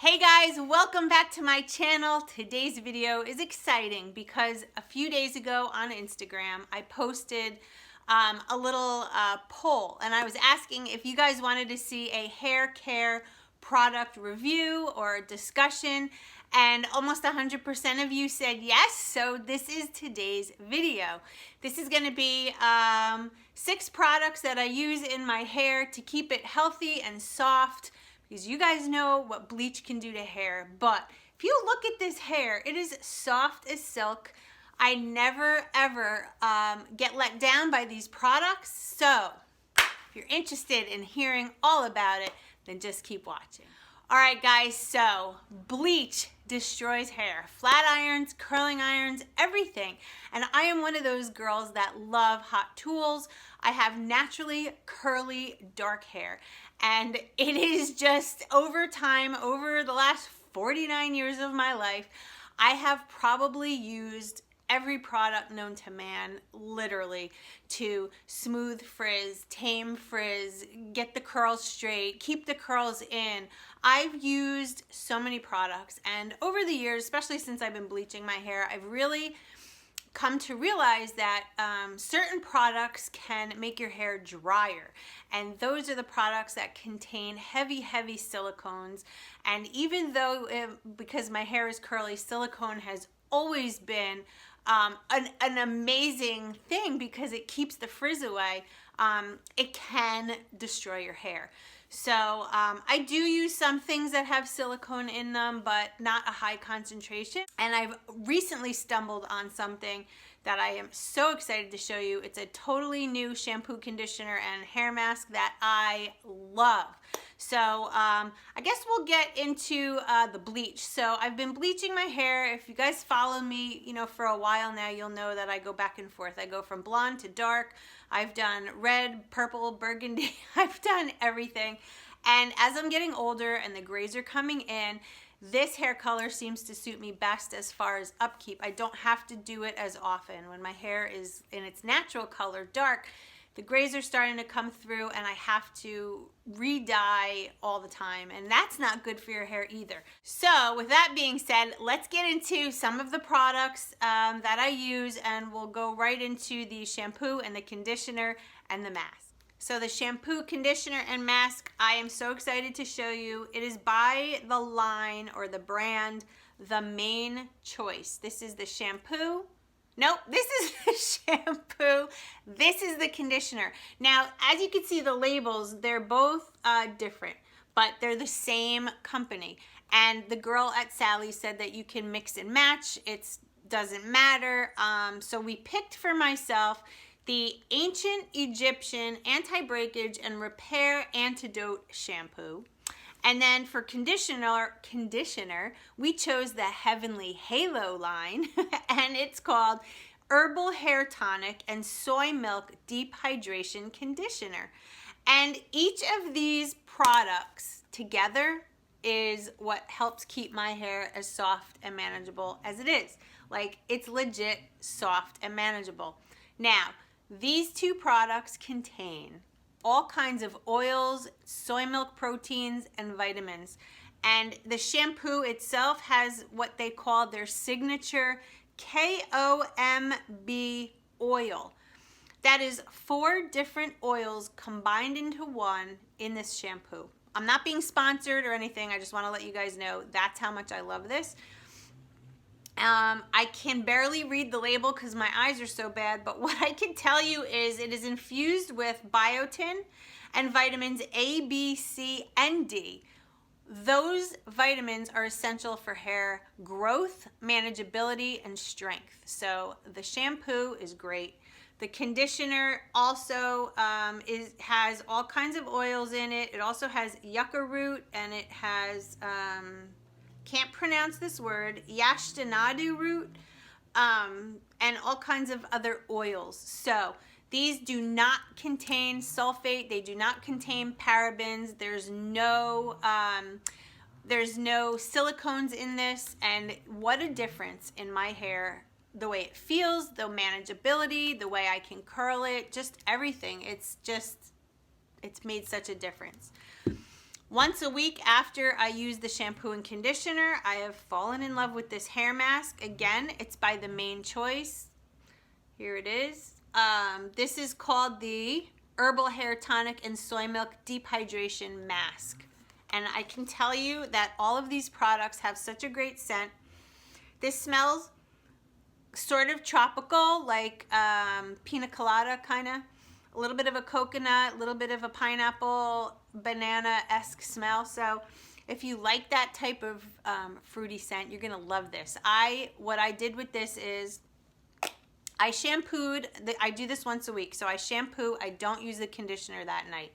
Hey guys, welcome back to my channel. Today's video is exciting because a few days ago on Instagram, I posted a little poll and I was asking if you guys wanted to see a hair care product review or discussion, and almost 100% of you said yes, so this is today's video. This is going to be 6 products that I use in my hair to keep it healthy and soft, because you guys know what bleach can do to hair. But if you look at this hair, it is soft as silk. I never ever get let down by these products. So if you're interested in hearing all about it, then just keep watching. All right guys, so bleach destroys hair. Flat irons, curling irons, everything. And I am one of those girls that love hot tools. I have naturally curly dark hair. And it is just over time, over the last 49 years of my life, I have probably used every product known to man, literally, to smooth frizz, tame frizz, get the curls straight, keep the curls in. I've used so many products, and over the years, especially since I've been bleaching my hair, I've really come to realize that certain products can make your hair drier, and those are the products that contain heavy silicones. And even though because my hair is curly, silicone has always been an amazing thing because it keeps the frizz away, it can destroy your hair. So I do use some things that have silicone in them, but not a high concentration. And I've recently stumbled on something that I am so excited to show you. It's a totally new shampoo, conditioner, and hair mask that I love. So I guess we'll get into the bleach. So I've been bleaching my hair. If you guys follow me, for a while now, you'll know that I go back and forth. I go from blonde to dark. I've done red, purple, burgundy. I've done everything. And as I'm getting older and the grays are coming in, this hair color seems to suit me best as far as upkeep. I don't have to do it as often. When my hair is in its natural color, dark, the grays are starting to come through and I have to re-dye all the time, and that's not good for your hair either. So with that being said, let's get into some of the products that I use, and we'll go right into the shampoo and the conditioner and the mask. So the shampoo, conditioner, and mask, I am so excited to show you. It is by the line or the brand The Main Choice. This is the shampoo. Nope, this is the shampoo. This is the conditioner. Now, as you can see, the labels, they're both different, but they're the same company. And the girl at Sally said that you can mix and match. It doesn't matter. So we picked for myself the Ancient Egyptian Anti-Breakage and Repair Antidote Shampoo. And then for conditioner, we chose the Heavenly Halo line, and it's called Herbal Hair Tonic and Soy Milk Deep Hydration Conditioner. And each of these products together is what helps keep my hair as soft and manageable as it is. Like, it's legit soft and manageable. Now, these 2 products contain all kinds of oils, soy milk proteins, and vitamins. And the shampoo itself has what they call their signature KOMB oil. That is 4 different oils combined into one in this shampoo. I'm not being sponsored or anything. I just want to let you guys know that's how much I love this. I can barely read the label because my eyes are so bad, but what I can tell you is it is infused with biotin and vitamins A, B, C, and D. Those vitamins are essential for hair growth, manageability, and strength. So the shampoo is great. The conditioner also has all kinds of oils in it. It also has yucca root, and it has can't pronounce this word, yashtanadu root, and all kinds of other oils. So these do not contain sulfate. They do not contain parabens. There's no silicones in this, and what a difference in my hair. The way it feels, the manageability, the way I can curl it, just everything. It's made such a difference. Once a week after I use the shampoo and conditioner, I have fallen in love with this hair mask. Again, it's by The Main Choice. Here it is. This is called the Herbal Hair Tonic and Soy Milk Deep Hydration Mask. And I can tell you that all of these products have such a great scent. This smells sort of tropical, like pina colada kind of. A little bit of a coconut, a little bit of a pineapple, banana-esque smell. So if you like that type of fruity scent, you're gonna love this. What I did with this is I shampooed, I do this once a week. So I shampoo, I don't use the conditioner that night.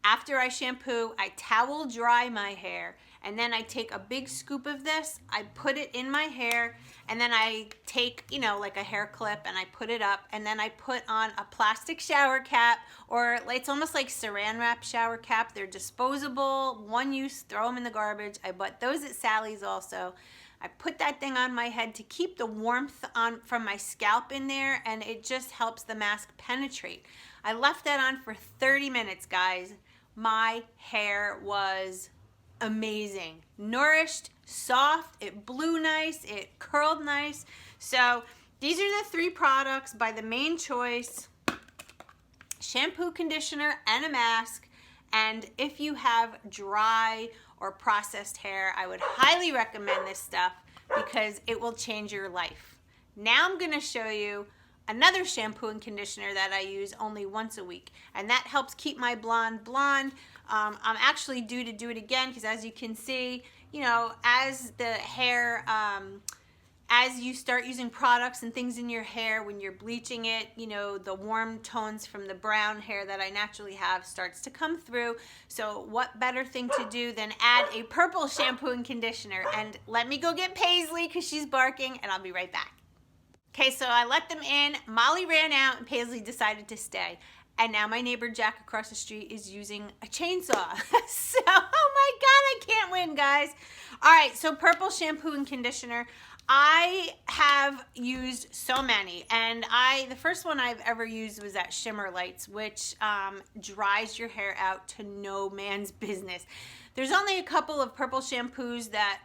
After I shampoo, I towel dry my hair, and then I take a big scoop of this, I put it in my hair, and then I take, you know, like a hair clip, and I put it up, and then I put on a plastic shower cap, or it's almost like saran wrap shower cap. They're disposable, one use, throw them in the garbage. I bought those at Sally's also. I put that thing on my head to keep the warmth on from my scalp in there, and it just helps the mask penetrate. I left that on for 30 minutes, guys. My hair was amazing. Nourished, soft, it blew nice, it curled nice. So these are the 3 products by The Main Choice: shampoo, conditioner, and a mask. And if you have dry or processed hair, I would highly recommend this stuff because it will change your life. Now I'm going to show you another shampoo and conditioner that I use only once a week, and that helps keep my blonde blonde. I'm actually due to do it again because, as you can see, you know, as the hair, as you start using products and things in your hair, when you're bleaching it, you know, the warm tones from the brown hair that I naturally have starts to come through. So what better thing to do than add a purple shampoo and conditioner? And let me go get Paisley because she's barking, and I'll be right back. Okay, so I let them in, Molly ran out, and Paisley decided to stay. And now my neighbor Jack across the street is using a chainsaw. So, oh my God, I can't win, guys. All right, so purple shampoo and conditioner. I have used so many, and the first one I've ever used was that Shimmer Lights, which dries your hair out to no man's business. There's only a couple of purple shampoos that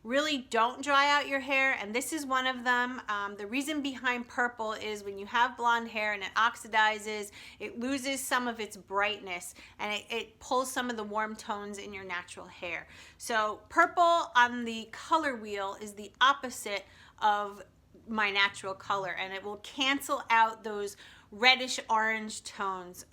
really don't dry out your hair, and this is one of them. The reason behind purple is when you have blonde hair and it oxidizes, it loses some of its brightness, and it pulls some of the warm tones in your natural hair. So purple on the color wheel is the opposite of my natural color, and it will cancel out those reddish orange tones,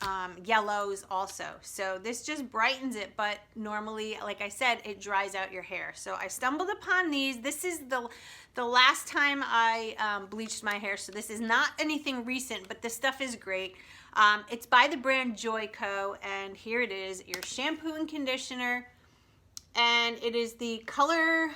yellows also. So this just brightens it, but normally, like I said, it dries out your hair. So I stumbled upon these. This is the last time I bleached my hair, so this is not anything recent, but this stuff is great. It's by the brand Joico, and here it is, your shampoo and conditioner, and it is the Color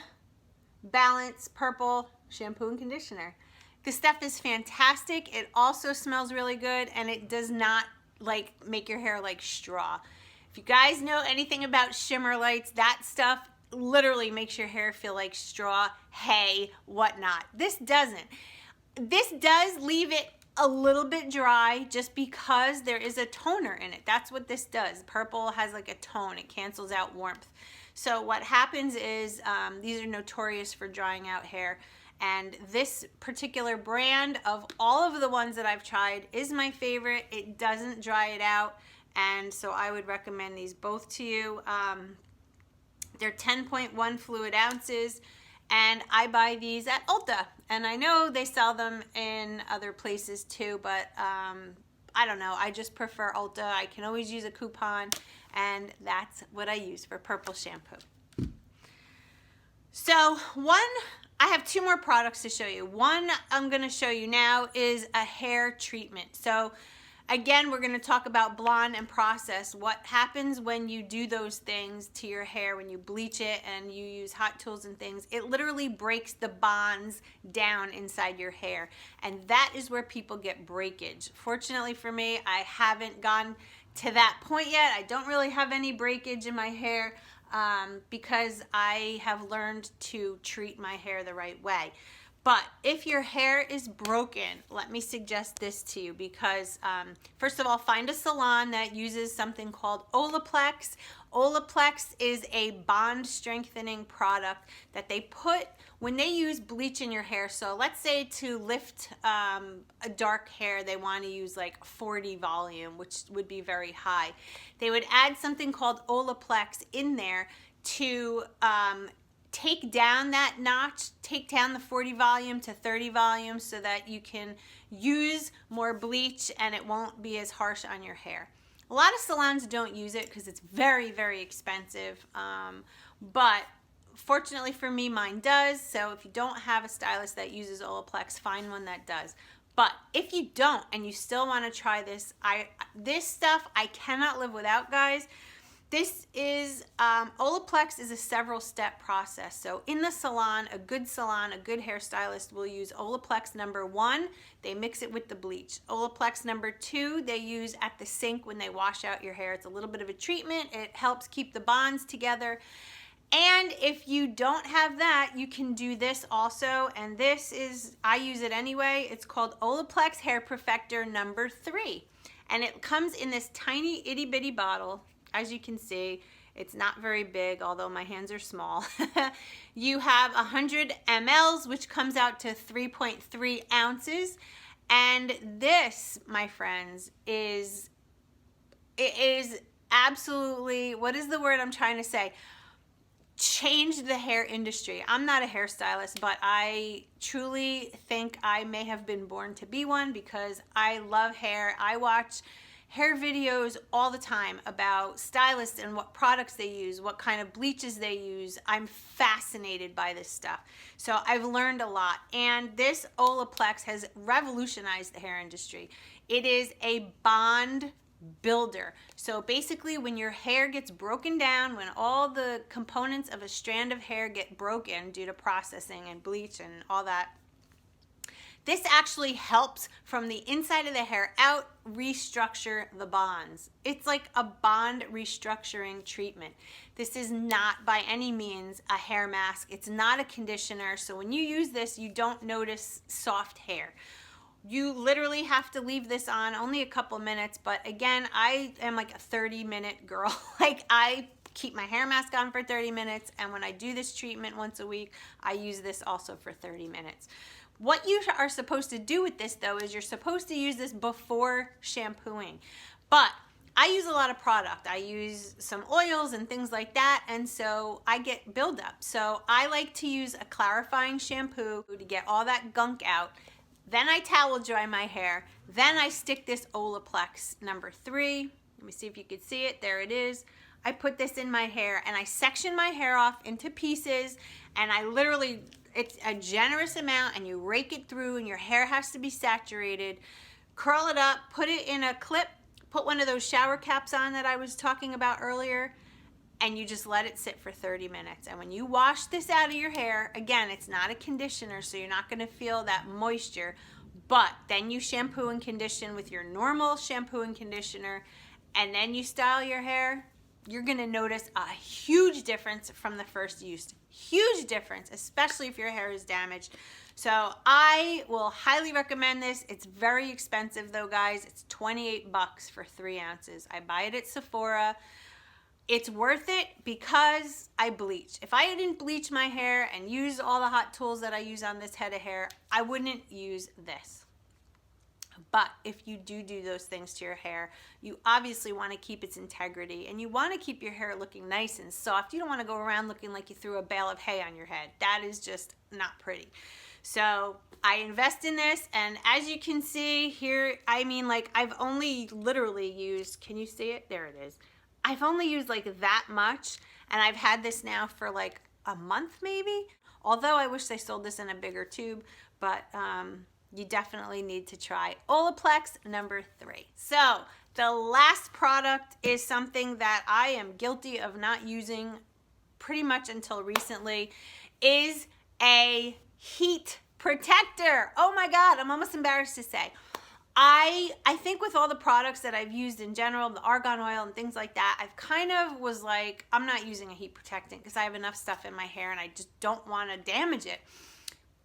Balance Purple Shampoo and Conditioner. This stuff is fantastic. It also smells really good, and it does not like make your hair like straw. If you guys know anything about Shimmer Lights, that stuff literally makes your hair feel like straw, hay, whatnot. This doesn't. This does leave it a little bit dry just because there is a toner in it. That's what this does. Purple has like a tone. It cancels out warmth. So what happens is these are notorious for drying out hair. And this particular brand, of all of the ones that I've tried, is my favorite. It doesn't dry it out, and so I would recommend these both to you. They're 10.1 fluid ounces, and I buy these at Ulta. And I know they sell them in other places too, but I don't know. I just prefer Ulta. I can always use a coupon, and that's what I use for purple shampoo. So I have 2 more products to show you. One I'm going to show you now is a hair treatment. So again, we're going to talk about blonde and process. What happens when you do those things to your hair, when you bleach it and you use hot tools and things, it literally breaks the bonds down inside your hair. And that is where people get breakage. Fortunately for me, I haven't gone to that point yet. I don't really have any breakage in my hair. Because I have learned to treat my hair the right way. But if your hair is broken, let me suggest this to you because first of all, find a salon that uses something called Olaplex. Olaplex is a bond strengthening product that they put when they use bleach in your hair. So let's say to lift a dark hair, they want to use like 40 volume, which would be very high. They would add something called Olaplex in there to take down that notch, take down the 40 volume to 30 volume so that you can use more bleach and it won't be as harsh on your hair. A lot of salons don't use it because it's very, very expensive, but fortunately for me, mine does. So if you don't have a stylist that uses Olaplex, find one that does. But if you don't and you still want to try this, this stuff I cannot live without, guys. This is, Olaplex is a several step process. So in the salon, a good hairstylist will use Olaplex number 1, they mix it with the bleach. Olaplex number 2, they use at the sink when they wash out your hair. It's a little bit of a treatment. It helps keep the bonds together. And if you don't have that, you can do this also. And this is, I use it anyway. It's called Olaplex Hair Perfector number 3. And it comes in this tiny itty bitty bottle. As you can see, it's not very big, although my hands are small. You have 100 mLs, which comes out to 3.3 ounces. And this, my friends, is absolutely, what is the word I'm trying to say? Changed the hair industry. I'm not a hairstylist, but I truly think I may have been born to be one because I love hair. I watch hair videos all the time about stylists and what products they use, what kind of bleaches they use. I'm fascinated by this stuff. So I've learned a lot. And this Olaplex has revolutionized the hair industry. It is a bond builder. So basically when your hair gets broken down, when all the components of a strand of hair get broken due to processing and bleach and all that, this actually helps from the inside of the hair out restructure the bonds. It's like a bond restructuring treatment. This is not by any means a hair mask. It's not a conditioner. So when you use this, you don't notice soft hair. You literally have to leave this on only a couple minutes. But again, I am like a 30-minute girl. Like I keep my hair mask on for 30 minutes. And when I do this treatment once a week, I use this also for 30 minutes. What you are supposed to do with this though is you're supposed to use this before shampooing. But I use a lot of product. I use some oils and things like that, and so I get buildup. So I like to use a clarifying shampoo to get all that gunk out. Then I towel dry my hair. Then I stick this Olaplex number 3. Let me see if you can see it. There it is. I put this in my hair and I section my hair off into pieces, and I literally, it's a generous amount, and you rake it through, and your hair has to be saturated. Curl it up, put it in a clip, put one of those shower caps on that I was talking about earlier, and you just let it sit for 30 minutes. And when you wash this out of your hair, again, it's not a conditioner, so you're not gonna feel that moisture, but then you shampoo and condition with your normal shampoo and conditioner, and then you style your hair. You're gonna notice a huge difference from the first use. Huge difference, especially if your hair is damaged. So I will highly recommend this. It's very expensive though, guys. It's 28 bucks for 3 ounces. I buy it at Sephora. It's worth it because I bleach. If I didn't bleach my hair and use all the hot tools that I use on this head of hair, I wouldn't use this. But if you do those things to your hair, you obviously want to keep its integrity, and you want to keep your hair looking nice and soft. You don't want to go around looking like you threw a bale of hay on your head. That is just not pretty. So I invest in this, and as you can see here, I mean, like, I've only literally used, can you see it? There it is. I've only used like that much, and I've had this now for like a month maybe. Although I wish they sold this in a bigger tube, but you definitely need to try Olaplex number 3. So the last product is something that I am guilty of not using pretty much until recently, is a heat protector. Oh my God, I'm almost embarrassed to say. I think with all the products that I've used in general, the argan oil and things like that, I've kind of was like, I'm not using a heat protectant because I have enough stuff in my hair and I just don't want to damage it.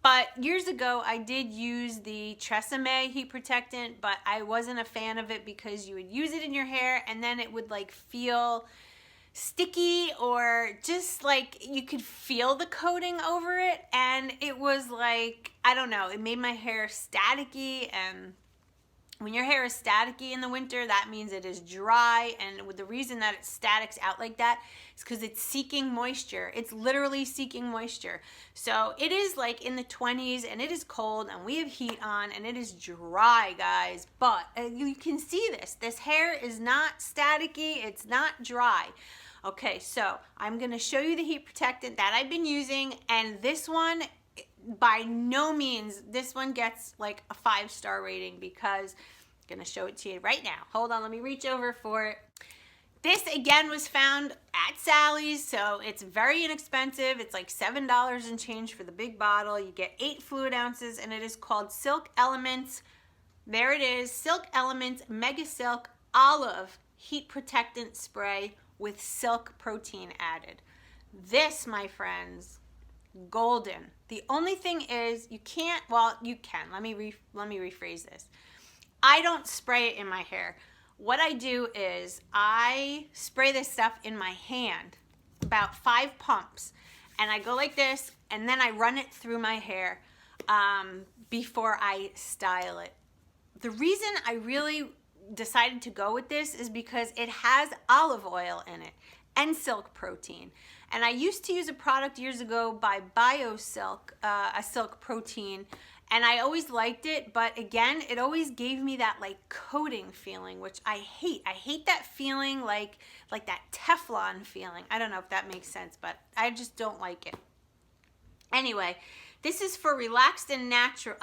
But years ago, I did use the Tresemme heat protectant, but I wasn't a fan of it because you would use it in your hair and then it would like feel sticky, or just like you could feel the coating over it, and it was like, I don't know, it made my hair staticky. And when your hair is staticky in the winter, that means it is dry, and the reason that it statics out like that is because it's seeking moisture. It's literally seeking moisture. So it is like in the 20s, and it is cold, and we have heat on, and it is dry, guys. But you can see this hair is not staticky, it's not dry. Okay, so I'm gonna show you the heat protectant that I've been using, and this one, by no means, this one gets like a 5-star rating, because I'm gonna show it to you right now. Hold on, let me reach over for it. This again was found at Sally's, so it's very inexpensive. It's like $7 and change for the big bottle. You get 8 fluid ounces, and it is called Silk Elements. There it is, Silk Elements Mega Silk Olive Heat Protectant Spray with silk protein added. This, my friends, golden. The only thing is, you can't, well, you can. Let me rephrase this. I don't spray it in my hair. What I do is I spray this stuff in my hand, about 5 pumps, and I go like this, and then I run it through my hair before I style it. The reason I really decided to go with this is because it has olive oil in it and silk protein. And I used to use a product years ago by BioSilk, a silk protein, and I always liked it, but again, it always gave me that like coating feeling, which I hate. I hate that feeling, like that Teflon feeling. I don't know if that makes sense, but I just don't like it. Anyway, this is for relaxed and natural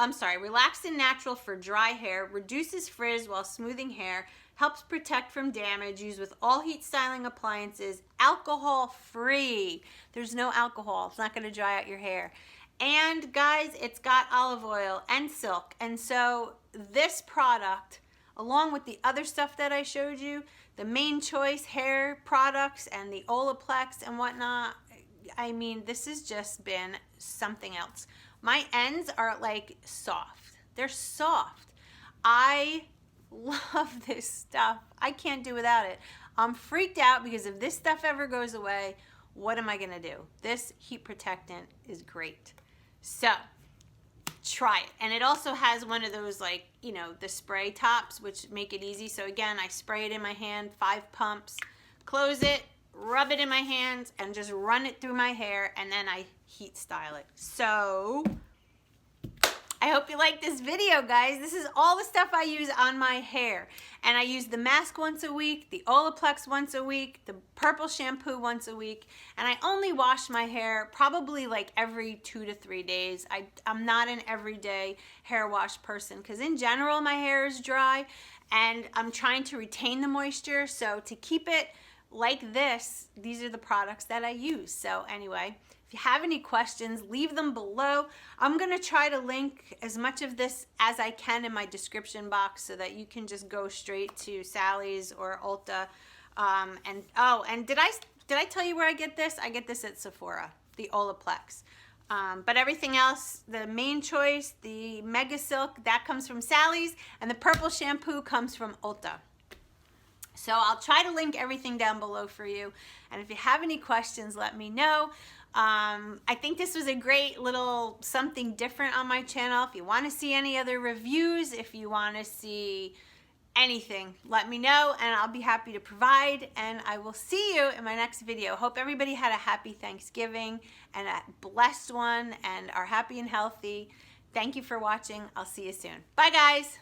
for dry hair, reduces frizz while smoothing hair, helps protect from damage, used with all heat styling appliances, alcohol free. There's no alcohol, it's not gonna dry out your hair. And guys, it's got olive oil and silk. And so this product, along with the other stuff that I showed you, the Main Choice hair products and the Olaplex and whatnot, I mean, this has just been something else. My ends are like soft. They're soft. I love this stuff. I can't do without it. I'm freaked out because if this stuff ever goes away, what am I gonna do? This heat protectant is great. So try it. And it also has one of those, like, you know, the spray tops, which make it easy. So again, I spray it in my hand, 5 pumps, close it, rub it in my hands, and just run it through my hair, and then I heat style it. So I hope you like this video, guys. This is all the stuff I use on my hair. And I use the mask once a week, the Olaplex once a week, the purple shampoo once a week, and I only wash my hair probably like every 2 to 3 days. I'm not an everyday hair wash person, because in general my hair is dry, and I'm trying to retain the moisture. So to keep it like this, these are the products that I use. So anyway, if you have any questions, leave them below. I'm gonna try to link as much of this as I can in my description box, so that you can just go straight to Sally's or Ulta. And did I tell you where I get this? I get this at Sephora, the Olaplex. But everything else, the Main Choice, the Mega Silk, that comes from Sally's, and the purple shampoo comes from Ulta. So I'll try to link everything down below for you. And if you have any questions, let me know. I think this was a great little something different on my channel. If you want to see any other reviews, if you want to see anything, let me know, and I'll be happy to provide. And I will see you in my next video. Hope everybody had a happy Thanksgiving and a blessed one, and are happy and healthy. Thank you for watching. I'll see you soon. Bye, guys.